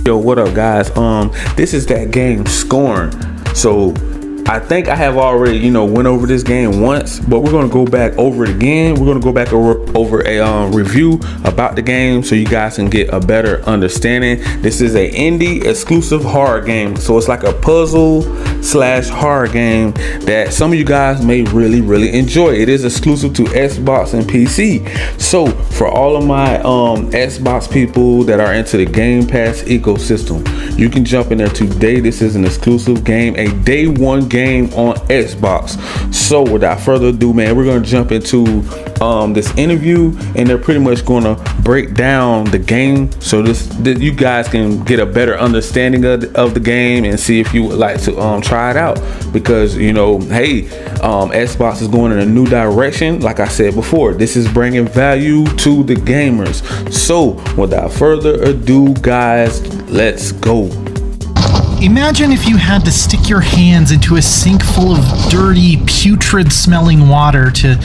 Yo, what up guys? This is that game Scorn. So I think I have already, went over this game once, but we're gonna go back over it again. We're gonna go back over a review about the game so you guys can get a better understanding. This is a indie exclusive horror game, so it's like a puzzle slash horror game that some of you guys may really enjoy. It is exclusive to Xbox and PC. So for all of my Xbox people that are into the Game Pass ecosystem, you can jump in there today. This is an exclusive game, a day one game on Xbox. So without further ado, man, we're gonna jump into this interview, and they're pretty much gonna break down the game so that you guys can get a better understanding of the game and see if you would like to try it out, because hey, Xbox is going in a new direction. Like I said before, this is bringing value to the gamers. So without further ado, guys, let's go. Imagine if you had to stick your hands into a sink full of dirty, putrid smelling water to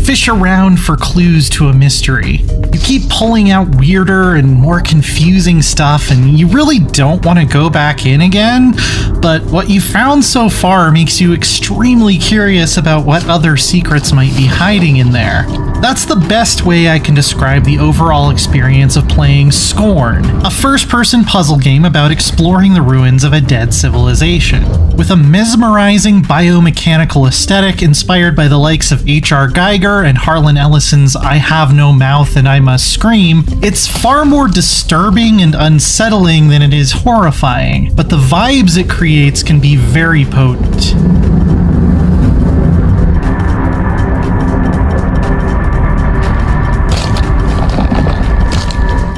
fish around for clues to a mystery. You keep pulling out weirder and more confusing stuff, and you really don't want to go back in again, but what you found so far makes you extremely curious about what other secrets might be hiding in there. That's the best way I can describe the overall experience of playing Scorn, a first-person puzzle game about exploring the ruins of a dead civilization. With a mesmerizing biomechanical aesthetic inspired by the likes of H.R. Geiger and Harlan Ellison's I Have No Mouth and I Must Scream, it's far more disturbing and unsettling than it is horrifying, but the vibes it creates can be very potent.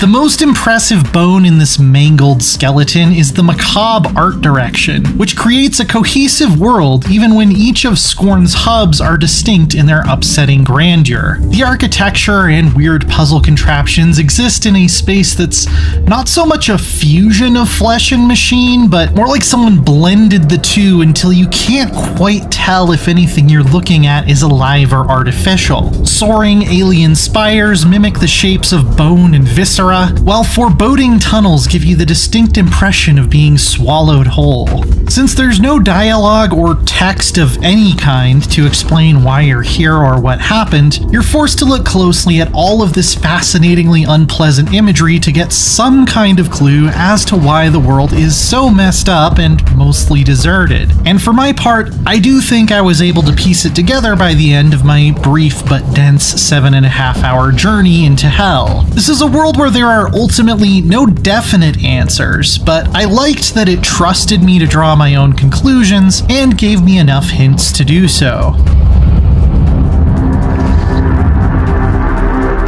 The most impressive bone in this mangled skeleton is the macabre art direction, which creates a cohesive world even when each of Scorn's hubs are distinct in their upsetting grandeur. The architecture and weird puzzle contraptions exist in a space that's not so much a fusion of flesh and machine, but more like someone blended the two until you can't quite tell if anything you're looking at is alive or artificial. Soaring alien spires mimic the shapes of bone and viscera, while foreboding tunnels give you the distinct impression of being swallowed whole. Since there's no dialogue or text of any kind to explain why you're here or what happened, you're forced to look closely at all of this fascinatingly unpleasant imagery to get some kind of clue as to why the world is so messed up and mostly deserted. And for my part, I do think I was able to piece it together by the end of my brief but dense 7.5-hour journey into hell. This is a world where there are ultimately no definite answers, but I liked that it trusted me to draw my own conclusions and gave me enough hints to do so.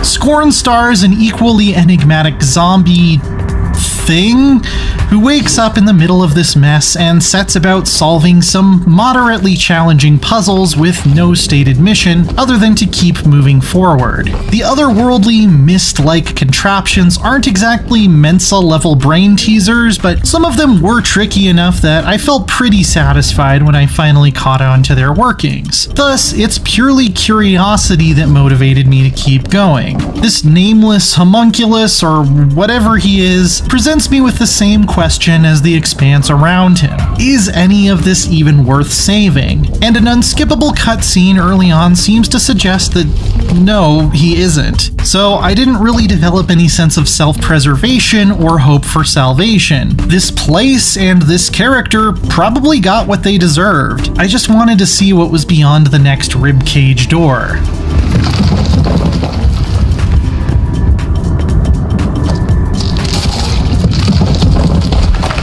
Scorn stars an equally enigmatic zombie thing who wakes up in the middle of this mess and sets about solving some moderately challenging puzzles with no stated mission other than to keep moving forward. The otherworldly, mist-like contraptions aren't exactly Mensa-level brain teasers, but some of them were tricky enough that I felt pretty satisfied when I finally caught on to their workings. Thus, it's purely curiosity that motivated me to keep going. This nameless homunculus, or whatever he is, presents me with the same question as the expanse around him. Is any of this even worth saving? And an unskippable cutscene early on seems to suggest that no, he isn't. So I didn't really develop any sense of self-preservation or hope for salvation. This place and this character probably got what they deserved. I just wanted to see what was beyond the next ribcage door.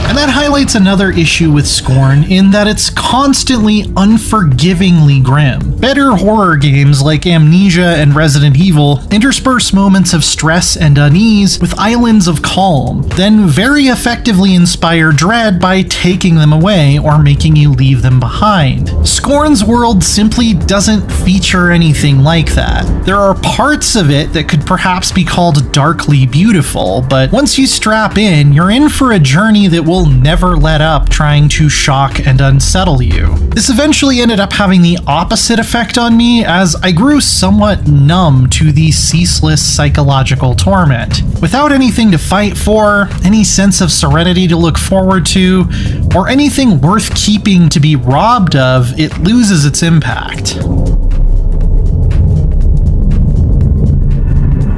And that highlights highlights another issue with Scorn in that it's constantly unforgivingly grim. Better horror games like Amnesia and Resident Evil intersperse moments of stress and unease with islands of calm, then very effectively inspire dread by taking them away or making you leave them behind. Scorn's world simply doesn't feature anything like that. There are parts of it that could perhaps be called darkly beautiful, but once you strap in, you're in for a journey that will never let up trying to shock and unsettle you. This eventually ended up having the opposite effect on me as I grew somewhat numb to the ceaseless psychological torment. Without anything to fight for, any sense of serenity to look forward to, or anything worth keeping to be robbed of, it loses its impact.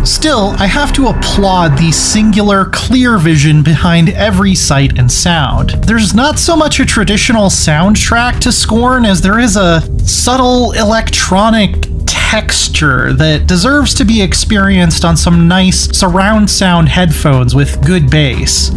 Still, I have to applaud the singular, clear vision behind every sight and sound. There's not so much a traditional soundtrack to Scorn as there is a subtle electronic texture that deserves to be experienced on some nice surround sound headphones with good bass.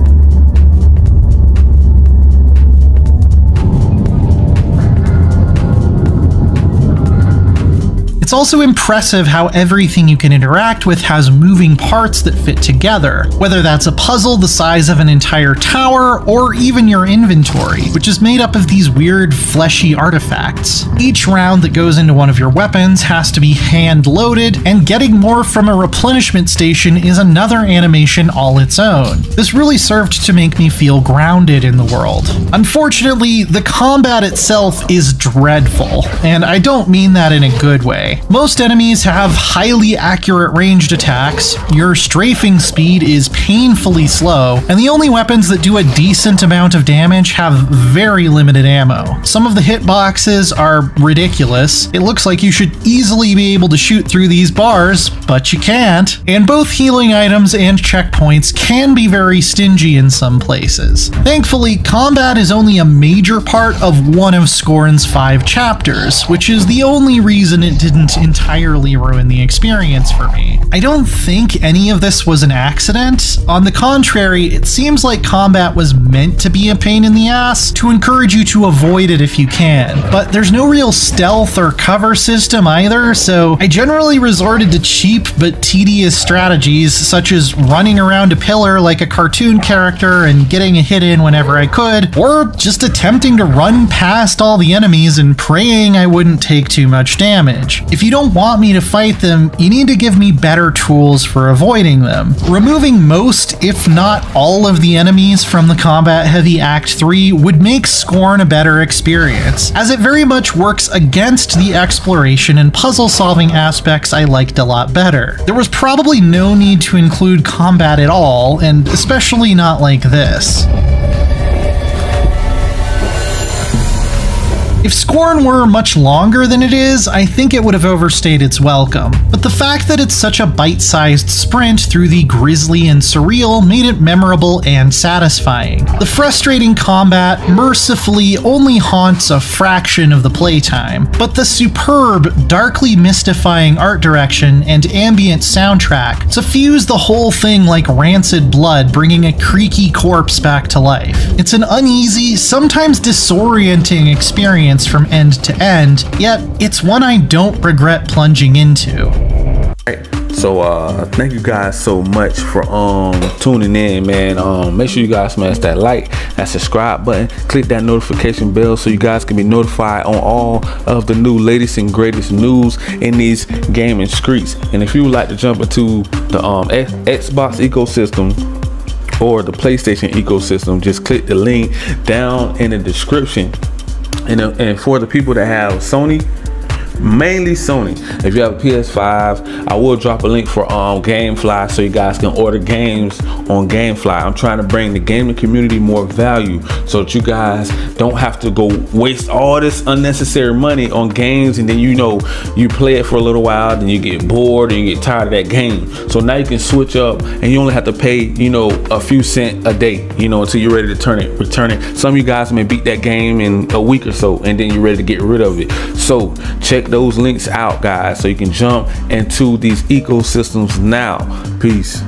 It's also impressive how everything you can interact with has moving parts that fit together, whether that's a puzzle the size of an entire tower or even your inventory, which is made up of these weird fleshy artifacts. Each round that goes into one of your weapons has to be hand-loaded, and getting more from a replenishment station is another animation all its own. This really served to make me feel grounded in the world. Unfortunately, the combat itself is dreadful, and I don't mean that in a good way. Most enemies have highly accurate ranged attacks, your strafing speed is painfully slow, and the only weapons that do a decent amount of damage have very limited ammo. Some of the hitboxes are ridiculous. It looks like you should easily be able to shoot through these bars, but you can't. And both healing items and checkpoints can be very stingy in some places. Thankfully, combat is only a major part of one of Scorn's 5 chapters, which is the only reason it didn't entirely ruin the experience for me. I don't think any of this was an accident. On the contrary, it seems like combat was meant to be a pain in the ass to encourage you to avoid it if you can. But there's no real stealth or cover system either, so I generally resorted to cheap but tedious strategies such as running around a pillar like a cartoon character and getting a hit in whenever I could, or just attempting to run past all the enemies and praying I wouldn't take too much damage. If you don't want me to fight them, you need to give me better tools for avoiding them. Removing most, if not all, of the enemies from the combat-heavy Act 3 would make Scorn a better experience, as it very much works against the exploration and puzzle-solving aspects I liked a lot better. There was probably no need to include combat at all, and especially not like this. If Scorn were much longer than it is, I think it would have overstayed its welcome. But the fact that it's such a bite-sized sprint through the grisly and surreal made it memorable and satisfying. The frustrating combat mercifully only haunts a fraction of the playtime, but the superb, darkly mystifying art direction and ambient soundtrack suffuse the whole thing like rancid blood, bringing a creaky corpse back to life. It's an uneasy, sometimes disorienting experience from end to end, yet it's one I don't regret plunging into. So thank you guys so much for tuning in, man. Make sure you guys smash that like, that subscribe button, click that notification bell so you guys can be notified on all of the new latest and greatest news in these gaming streets. And if you would like to jump into the Xbox ecosystem or the PlayStation ecosystem, just click the link down in the description. And for the people that have Sony, mainly Sony, if you have a PS5, I will drop a link for GameFly so you guys can order games on GameFly. I'm trying to bring the gaming community more value so that you guys don't have to go waste all this unnecessary money on games, and then you play it for a little while, then you get bored and you get tired of that game. So now you can switch up and you only have to pay a few cents a day until you're ready to return it. Some of you guys may beat that game in a week or so, and then you're ready to get rid of it. So check those links out, guys, so you can jump into these ecosystems now. Peace.